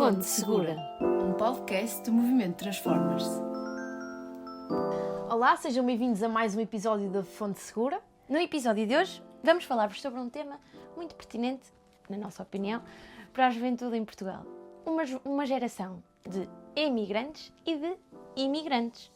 Fonte Segura, um podcast do Movimento Transformers. Olá, sejam bem-vindos a mais um episódio da Fonte Segura. No episódio de hoje vamos falar-vos sobre um tema muito pertinente, na nossa opinião, para a juventude em Portugal. Uma geração de emigrantes e de imigrantes.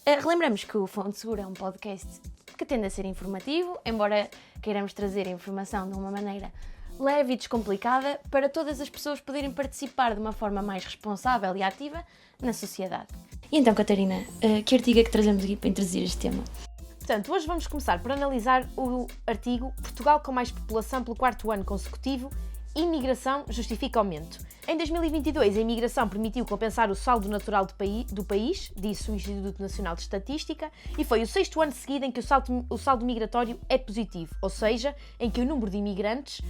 Relembramos que o Fonte Segura é um podcast que tende a ser informativo, embora queiramos trazer a informação de uma maneira leve e descomplicada para todas as pessoas poderem participar de uma forma mais responsável e ativa na sociedade. E então, Catarina, que artigo é que trazemos aqui para introduzir este tema? Portanto, hoje vamos começar por analisar o artigo Portugal com mais população pelo quarto ano consecutivo, imigração justifica aumento. Em 2022, a imigração permitiu compensar o saldo natural do país, disse o Instituto Nacional de Estatística, e foi o sexto ano seguido em que o saldo migratório é positivo, ou seja, em que o número de imigrantes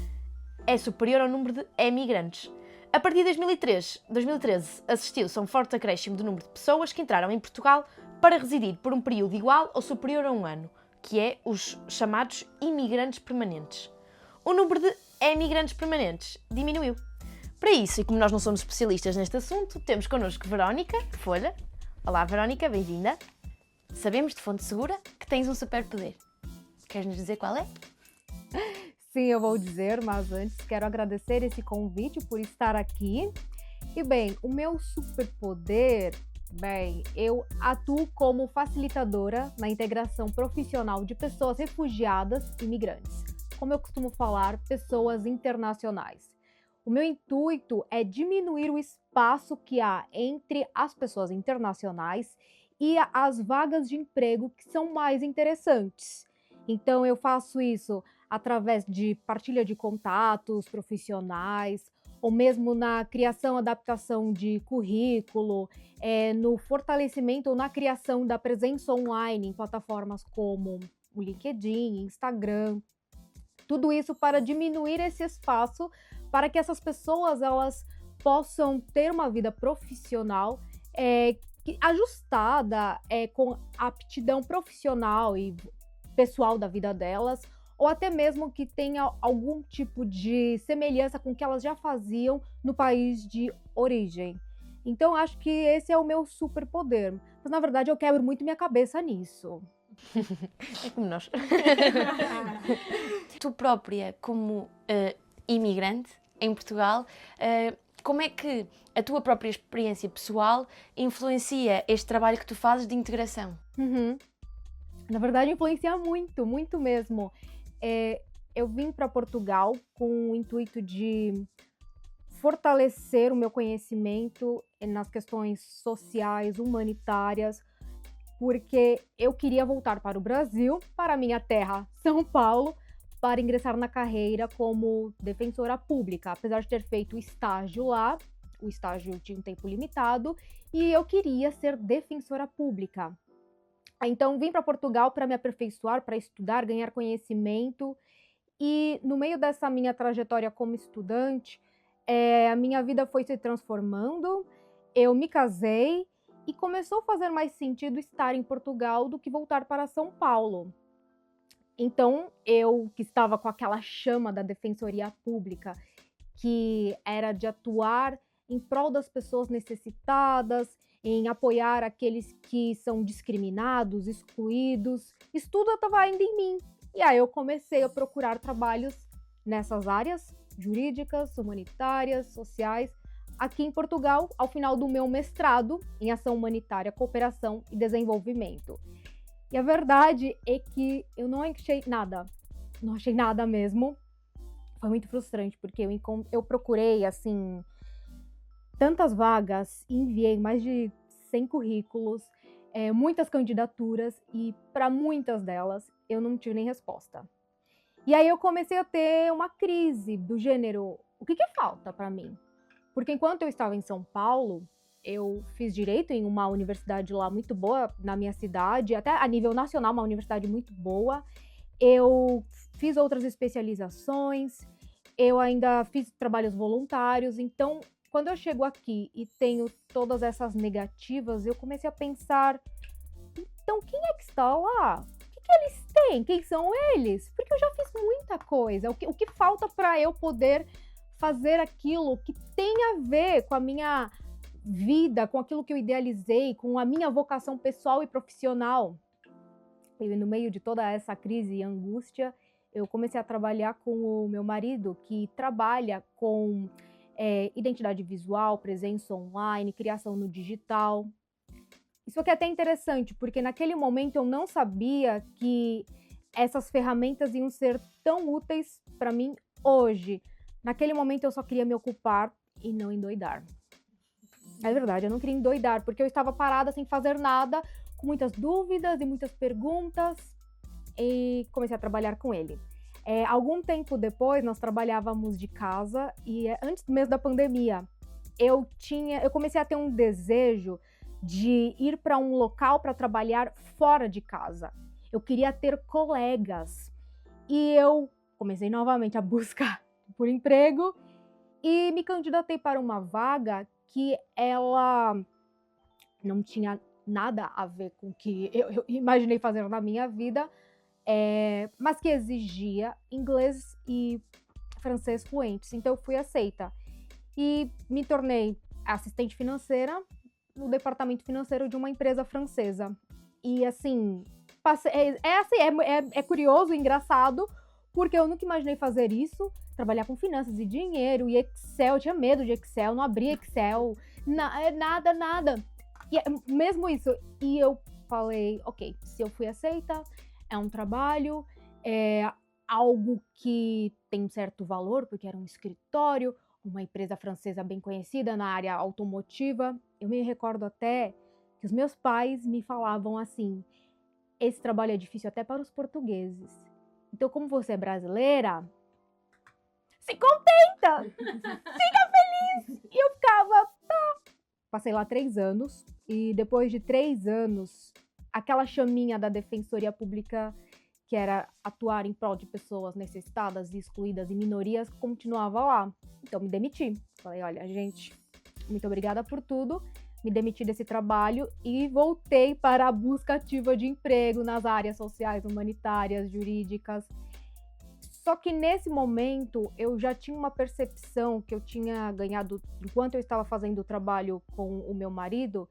é superior ao número de emigrantes. A partir de 2013, assistiu-se a um forte acréscimo do número de pessoas que entraram em Portugal para residir por um período igual ou superior a um ano, que é os chamados imigrantes permanentes. O número de emigrantes permanentes diminuiu. Para isso, e como nós não somos especialistas neste assunto, temos connosco Verónica Folha. Olá, Verónica, bem-vinda. Sabemos de fonte segura que tens um superpoder. Queres nos dizer qual é? Sim, eu vou dizer, mas antes quero agradecer esse convite por estar aqui. E bem, o meu superpoder, eu atuo como facilitadora na integração profissional de pessoas refugiadas e imigrantes. Como eu costumo falar, pessoas internacionais. O meu intuito é diminuir o espaço que há entre as pessoas internacionais e as vagas de emprego que são mais interessantes. Então, eu faço isso através de partilha de contatos profissionais, ou mesmo na criação e adaptação de currículo, no fortalecimento ou na criação da presença online em plataformas como o LinkedIn, Instagram. Tudo isso para diminuir esse espaço para que essas pessoas elas possam ter uma vida profissional ajustada com a aptidão profissional e pessoal da vida delas, ou até mesmo que tenha algum tipo de semelhança com o que elas já faziam no país de origem. Então, acho que esse é o meu superpoder. Mas, na verdade, eu quebro muito minha cabeça nisso. É como nós. Tu própria, como imigrante em Portugal, como é que a tua própria experiência pessoal influencia este trabalho que tu fazes de integração? Na verdade, influencia muito, muito mesmo. Eu vim para Portugal com o intuito de fortalecer o meu conhecimento nas questões sociais, humanitárias, porque eu queria voltar para o Brasil, para a minha terra, São Paulo, para ingressar na carreira como defensora pública, apesar de ter feito o estágio lá, o estágio tinha um tempo limitado, e eu queria ser defensora pública. Então, vim para Portugal para me aperfeiçoar, para estudar, ganhar conhecimento. E no meio dessa minha trajetória como estudante, a minha vida foi se transformando. Eu me casei e começou a fazer mais sentido estar em Portugal do que voltar para São Paulo. Então, eu que estava com aquela chama da defensoria pública, que era de atuar em prol das pessoas necessitadas, em apoiar aqueles que são discriminados, excluídos. Isso tudo estava ainda em mim. E aí eu comecei a procurar trabalhos nessas áreas jurídicas, humanitárias, sociais, aqui em Portugal, ao final do meu mestrado em Ação Humanitária, Cooperação e Desenvolvimento. E a verdade é que eu não achei nada mesmo. Foi muito frustrante, porque eu procurei, assim, tantas vagas, enviei mais de 100 currículos, muitas candidaturas, e para muitas delas eu não tive nem resposta. E aí eu comecei a ter uma crise do gênero, o que falta para mim? Porque enquanto eu estava em São Paulo, eu fiz direito em uma universidade lá muito boa na minha cidade, até a nível nacional, uma universidade muito boa. Eu fiz outras especializações, eu ainda fiz trabalhos voluntários, então quando eu chego aqui e tenho todas essas negativas, eu comecei a pensar, então quem é que está lá? O que eles têm? Quem são eles? Porque eu já fiz muita coisa. O que falta para eu poder fazer aquilo que tem a ver com a minha vida, com aquilo que eu idealizei, com a minha vocação pessoal e profissional. E no meio de toda essa crise e angústia, eu comecei a trabalhar com o meu marido, que trabalha com identidade visual, presença online, criação no digital. Isso aqui é até interessante, porque naquele momento eu não sabia que essas ferramentas iam ser tão úteis para mim hoje. Naquele momento eu só queria me ocupar e não endoidar. É verdade, eu não queria endoidar, porque eu estava parada sem fazer nada, com muitas dúvidas e muitas perguntas, e comecei a trabalhar com ele. Algum tempo depois, nós trabalhávamos de casa, e antes mesmo da pandemia, eu comecei a ter um desejo de ir para um local para trabalhar fora de casa. Eu queria ter colegas, e eu comecei novamente a buscar por emprego, e me candidatei para uma vaga que ela não tinha nada a ver com o que eu imaginei fazer na minha vida, mas que exigia inglês e francês fluentes. Então eu fui aceita e me tornei assistente financeira no departamento financeiro de uma empresa francesa. E assim, é curioso e engraçado, porque eu nunca imaginei fazer isso, trabalhar com finanças e dinheiro e Excel. Eu tinha medo de Excel, não abria Excel, nada. E mesmo isso, e eu falei, ok, se eu fui aceita, é um trabalho, é algo que tem um certo valor, porque era um escritório, uma empresa francesa bem conhecida na área automotiva. Eu me recordo até que os meus pais me falavam assim, esse trabalho é difícil até para os portugueses. Então, como você é brasileira, se contenta, fica feliz. E eu ficava, tá. Passei lá 3 anos, e depois de 3 anos, aquela chaminha da Defensoria Pública, que era atuar em prol de pessoas necessitadas, excluídas e minorias, continuava lá. Então, me demiti. Falei, olha, gente, muito obrigada por tudo. Me demiti desse trabalho e voltei para a busca ativa de emprego nas áreas sociais, humanitárias, jurídicas. Só que nesse momento eu já tinha uma percepção que eu tinha ganhado enquanto eu estava fazendo o trabalho com o meu marido,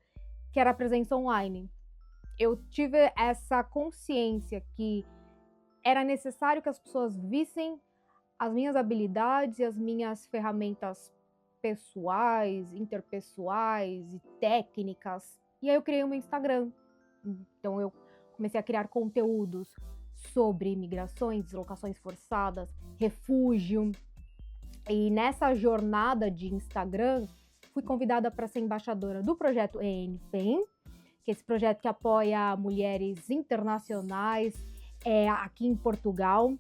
que era a presença online. Eu tive essa consciência que era necessário que as pessoas vissem as minhas habilidades e as minhas ferramentas pessoais, interpessoais e técnicas. E aí eu criei um Instagram. Então eu comecei a criar conteúdos sobre imigrações, deslocações forçadas, refúgio. E nessa jornada de Instagram, fui convidada para ser embaixadora do projeto ENPEN, que é esse projeto que apoia mulheres internacionais aqui em Portugal.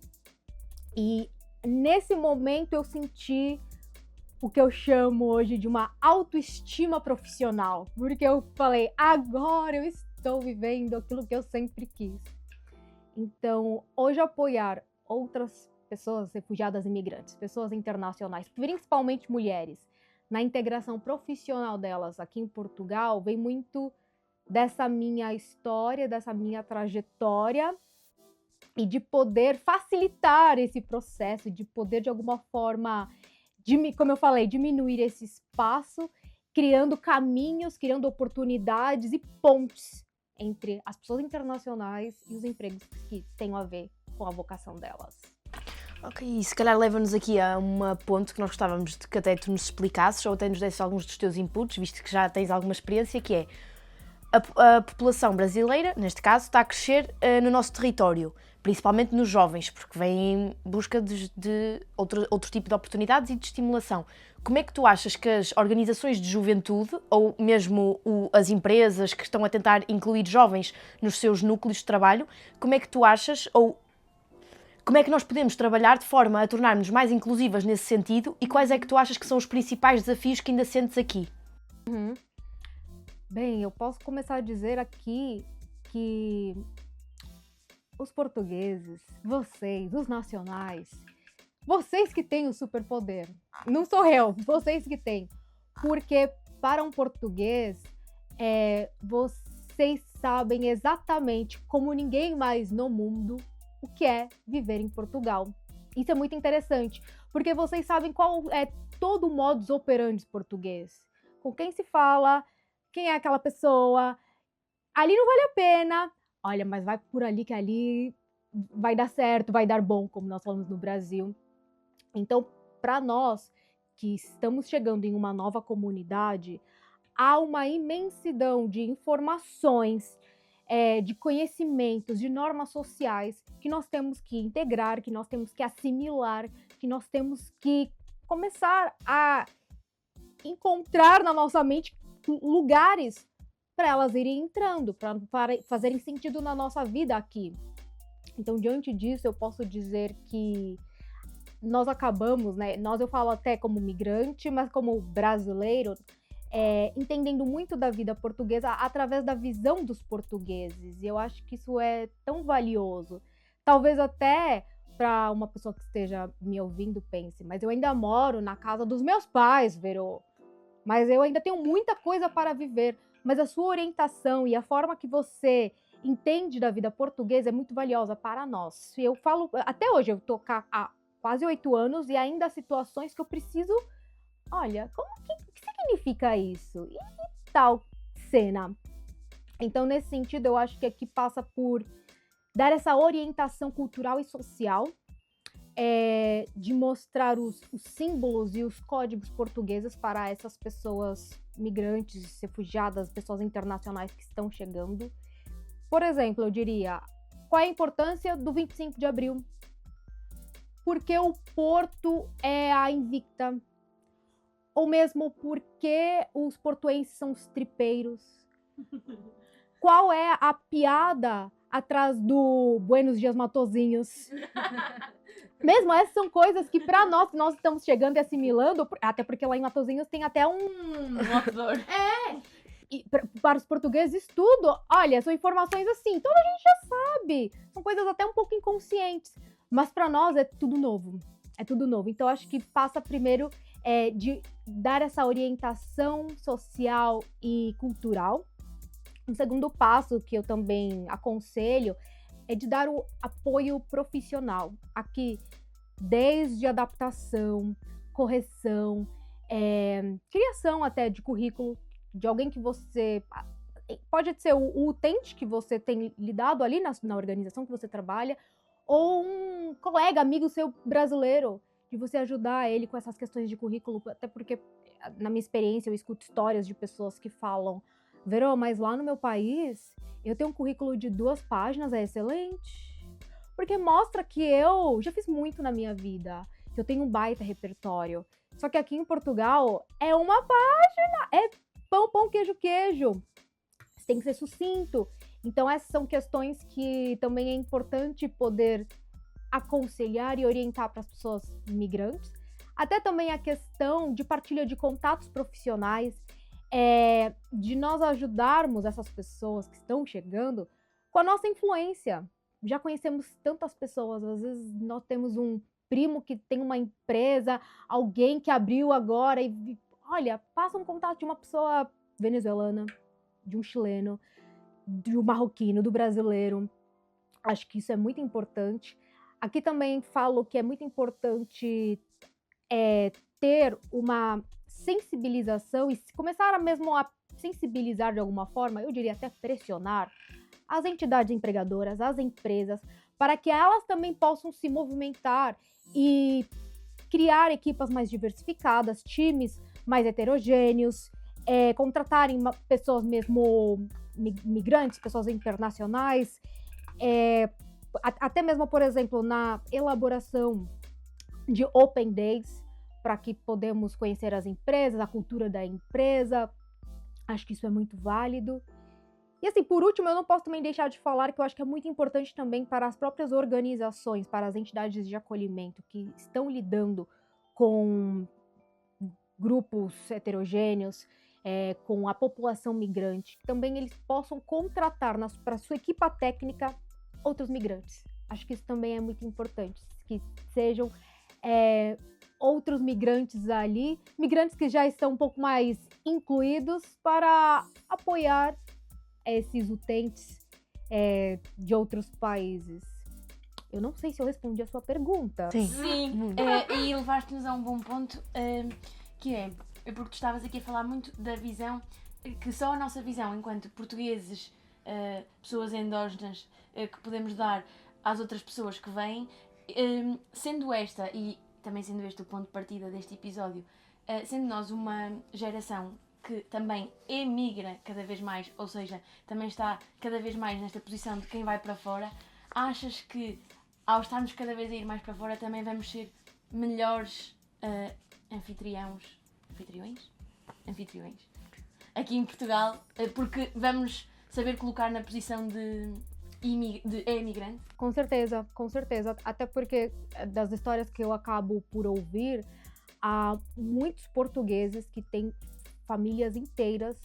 E nesse momento eu senti o que eu chamo hoje de uma autoestima profissional, porque eu falei, agora eu estou vivendo aquilo que eu sempre quis. Então, hoje apoiar outras pessoas refugiadas e imigrantes, pessoas internacionais, principalmente mulheres, na integração profissional delas aqui em Portugal, vem muito dessa minha história, dessa minha trajetória, e de poder facilitar esse processo, de poder de alguma forma, como eu falei, diminuir esse espaço, criando caminhos, criando oportunidades e pontes entre as pessoas internacionais e os empregos que têm a ver com a vocação delas. Ok, e se calhar leva-nos aqui a uma ponto que nós gostávamos de que até tu nos explicasses ou até nos desses alguns dos teus inputs, visto que já tens alguma experiência, que é a população brasileira, neste caso, está a crescer no nosso território, principalmente nos jovens, porque vêm em busca de outro tipo de oportunidades e de estimulação. Como é que tu achas que as organizações de juventude, ou mesmo as empresas que estão a tentar incluir jovens nos seus núcleos de trabalho, como é que tu achas, ou como é que nós podemos trabalhar de forma a tornar-nos mais inclusivas nesse sentido, e quais é que tu achas que são os principais desafios que ainda sentes aqui? Bem, eu posso começar a dizer aqui que os portugueses, vocês, os nacionais, vocês que têm o superpoder, não sou eu, vocês que têm, porque para um português, vocês sabem exatamente como ninguém mais no mundo o que é viver em Portugal. Isso é muito interessante, porque vocês sabem qual é todo o modus operandi português. Com quem se fala, quem é aquela pessoa, ali não vale a pena, olha, mas vai por ali que ali vai dar certo, vai dar bom, como nós falamos no Brasil. Então, para nós que estamos chegando em uma nova comunidade, há uma imensidão de informações, de conhecimentos, de normas sociais que nós temos que integrar, que nós temos que assimilar, que nós temos que começar a encontrar na nossa mente lugares para elas irem entrando, para fazerem sentido na nossa vida aqui. Então, diante disso, eu posso dizer que nós acabamos, né? Nós, eu falo até como migrante, mas como brasileiro, entendendo muito da vida portuguesa através da visão dos portugueses. E eu acho que isso é tão valioso. Talvez até para uma pessoa que esteja me ouvindo pense, mas eu ainda moro na casa dos meus pais, Verô. Mas eu ainda tenho muita coisa para viver. Mas a sua orientação e a forma que você entende da vida portuguesa é muito valiosa para nós. Eu falo, até hoje eu tô há quase 8 anos e ainda há situações que eu preciso, olha, o que significa isso? E tal cena? Então, nesse sentido, eu acho que aqui passa por dar essa orientação cultural e social, de mostrar os símbolos e os códigos portugueses para essas pessoas migrantes, refugiadas, pessoas internacionais que estão chegando. Por exemplo, eu diria, qual é a importância do 25 de abril? Porque o Porto é a invicta, ou mesmo porque os portuenses são os tripeiros. Qual é a piada atrás do Buenos Dias Matozinhos? Mesmo essas são coisas que para nós estamos chegando e assimilando, até porque lá em Matozinhos tem até um Motor. E para os portugueses tudo, olha, são informações assim, toda a gente já sabe, são coisas até um pouco inconscientes, mas para nós é tudo novo, então acho que passa primeiro de dar essa orientação social e cultural. Um segundo passo que eu também aconselho é de dar o apoio profissional, aqui desde adaptação, correção, criação até de currículo, de alguém que você, pode ser o utente que você tem lidado ali na organização que você trabalha, ou um colega, amigo seu brasileiro, de você ajudar ele com essas questões de currículo, até porque, na minha experiência, eu escuto histórias de pessoas que falam, Verô, mas lá no meu país, eu tenho um currículo de 2 páginas, é excelente, porque mostra que eu já fiz muito na minha vida, que eu tenho um baita repertório, só que aqui em Portugal, é uma página, é pão, queijo. Você tem que ser sucinto. Então, essas são questões que também é importante poder aconselhar e orientar para as pessoas migrantes. Até também a questão de partilha de contatos profissionais, de nós ajudarmos essas pessoas que estão chegando com a nossa influência. Já conhecemos tantas pessoas, às vezes nós temos um primo que tem uma empresa, alguém que abriu agora e olha, passa um contato de uma pessoa venezuelana, de um chileno, de um marroquino, do brasileiro. Acho que isso é muito importante. Aqui também falo que é muito importante ter uma sensibilização e começar mesmo a sensibilizar de alguma forma, eu diria até pressionar, as entidades empregadoras, as empresas, para que elas também possam se movimentar e criar equipas mais diversificadas, times mais heterogêneos, contratarem pessoas mesmo migrantes, pessoas internacionais, até mesmo, por exemplo, na elaboração de Open Days, para que podemos conhecer as empresas, a cultura da empresa. Acho que isso é muito válido. E assim, por último, eu não posso também deixar de falar que eu acho que é muito importante também para as próprias organizações, para as entidades de acolhimento que estão lidando com grupos heterogêneos, com a população migrante, que também eles possam contratar para sua equipa técnica outros migrantes. Acho que isso também é muito importante, que sejam outros migrantes ali, migrantes que já estão um pouco mais incluídos para apoiar esses utentes de outros países. eu não sei se eu respondi a sua pergunta. Sim. E levaste-nos a um bom ponto, que é porque tu estavas aqui a falar muito da visão, que só a nossa visão enquanto portugueses, pessoas endógenas, que podemos dar às outras pessoas que vêm, sendo esta, e também sendo este o ponto de partida deste episódio, sendo nós uma geração que também emigra cada vez mais, ou seja, também está cada vez mais nesta posição de quem vai para fora, achas que ao estarmos cada vez a ir mais para fora também vamos ser melhores anfitriões aqui em Portugal, porque vamos saber colocar na posição de imigrante? Com certeza. Até porque das histórias que eu acabo por ouvir, há muitos portugueses que têm famílias inteiras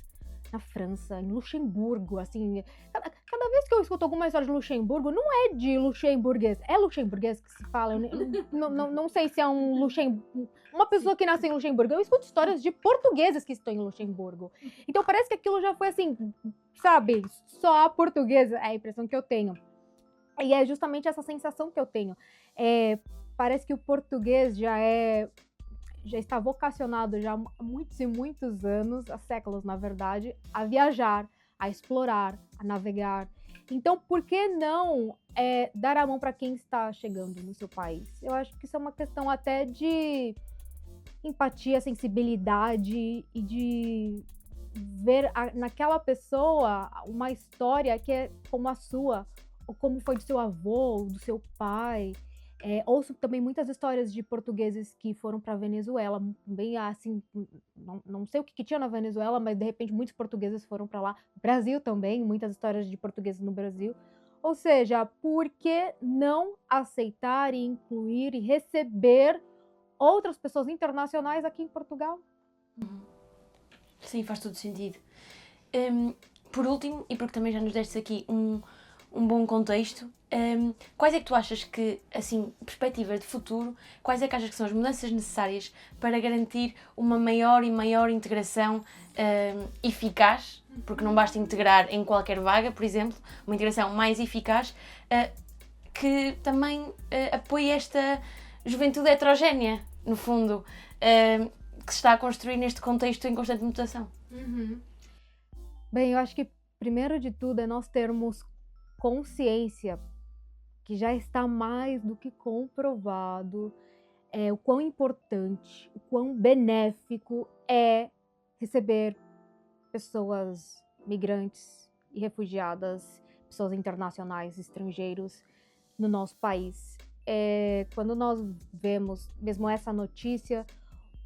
na França, em Luxemburgo, assim. Cada vez que eu escuto alguma história de Luxemburgo, não é de luxemburguês, é luxemburguês que se fala. Não sei se é uma pessoa que nasceu em Luxemburgo. Eu escuto histórias de portugueses que estão em Luxemburgo. Então parece que aquilo já foi assim, sabe, só a portuguesa, é a impressão que eu tenho. E é justamente essa sensação que eu tenho. Parece que o português já está vocacionado já há muitos e muitos anos, há séculos na verdade, a viajar, a explorar, a navegar. Então, por que não dar a mão para quem está chegando no seu país? Eu acho que isso é uma questão até de empatia, sensibilidade e de ver naquela pessoa uma história que é como a sua, ou como foi do seu avô, do seu pai. Ouço também muitas histórias de portugueses que foram para a Venezuela, bem assim, não sei o que tinha na Venezuela, mas de repente muitos portugueses foram para lá. Brasil também, muitas histórias de portugueses no Brasil. Ou seja, por que não aceitar e incluir e receber outras pessoas internacionais aqui em Portugal? Sim, faz todo sentido. Por último, e porque também já nos deste aqui um bom contexto, quais é que tu achas que, assim, perspectivas de futuro, quais é que achas que são as mudanças necessárias para garantir uma maior e maior integração eficaz, porque não basta integrar em qualquer vaga, por exemplo, uma integração mais eficaz, que também apoie esta juventude heterogénea, no fundo, que se está a construir neste contexto em constante mutação? Bem, eu acho que primeiro de tudo é nós termos consciência que já está mais do que comprovado o quão importante, o quão benéfico é receber pessoas migrantes e refugiadas, pessoas internacionais, estrangeiros no nosso país. Quando nós vemos mesmo essa notícia,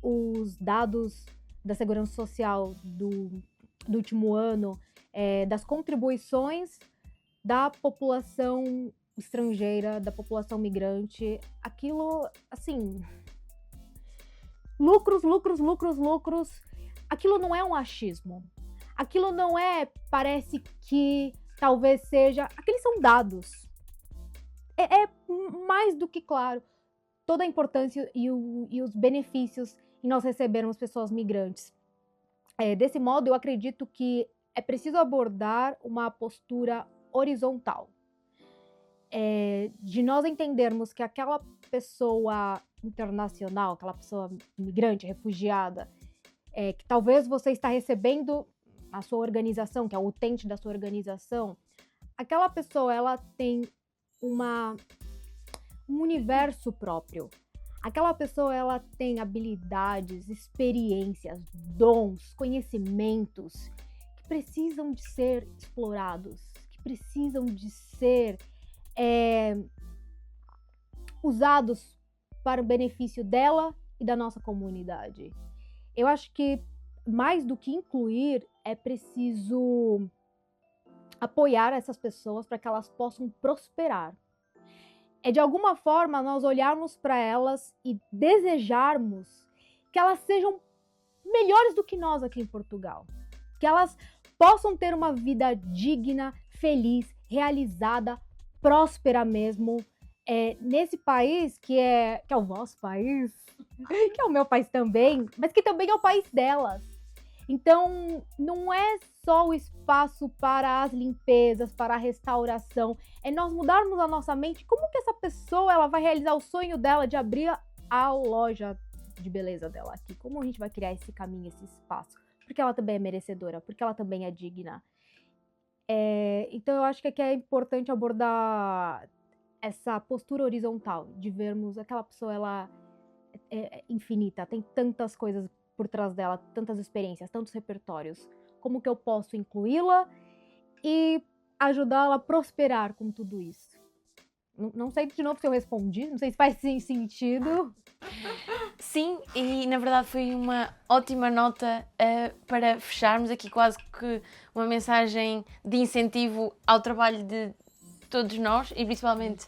os dados da Segurança Social do último ano, das contribuições da população estrangeira, da população migrante, aquilo, assim, lucros, aquilo não é um achismo, aquilo não parece que talvez seja, aqueles são dados, é mais do que claro, toda a importância e os benefícios em nós recebermos pessoas migrantes. Desse modo, eu acredito que é preciso abordar uma postura horizontal, de nós entendermos que aquela pessoa internacional, aquela pessoa migrante, refugiada, que talvez você está recebendo na sua organização, que é o utente da sua organização, aquela pessoa ela tem um universo próprio. Aquela pessoa ela tem habilidades, experiências, dons, conhecimentos que precisam de ser explorados, que precisam de ser usados para o benefício dela e da nossa comunidade. Eu acho que mais do que incluir, é preciso apoiar essas pessoas para que elas possam prosperar. De alguma forma nós olharmos para elas e desejarmos que elas sejam melhores do que nós aqui em Portugal, que elas possam ter uma vida digna, feliz, realizada, próspera mesmo, nesse país que é o vosso país, que é o meu país também, mas que também é o país delas. Então, não é só o espaço para as limpezas, para a restauração, é nós mudarmos a nossa mente. Como que essa pessoa ela vai realizar o sonho dela de abrir a loja de beleza dela aqui? Como a gente vai criar esse caminho, esse espaço? Porque ela também é merecedora, porque ela também é digna. Então, eu acho que aqui é importante abordar essa postura horizontal, de vermos aquela pessoa, ela é infinita, tem tantas coisas por trás dela, tantas experiências, tantos repertórios. Como que eu posso incluí-la e ajudá-la a prosperar com tudo isso? Não sei de novo se eu respondi, não sei se faz sentido. Sim, e na verdade foi uma ótima nota para fecharmos aqui quase que uma mensagem de incentivo ao trabalho de todos nós e principalmente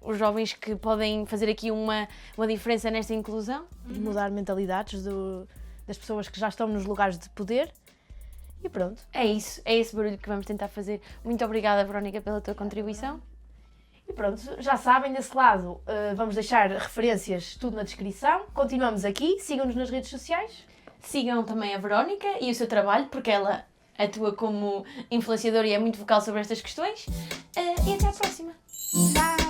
os jovens que podem fazer aqui uma diferença nesta inclusão. E mudar mentalidades das pessoas que já estão nos lugares de poder. E pronto. É isso, é esse barulho que vamos tentar fazer. Muito obrigada, Verónica, pela tua contribuição. E pronto, já sabem, desse lado vamos deixar referências tudo na descrição. Continuamos aqui, sigam-nos nas redes sociais. Sigam também a Verónica e o seu trabalho, porque ela atua como influenciadora e é muito vocal sobre estas questões. E até à próxima. Tchau!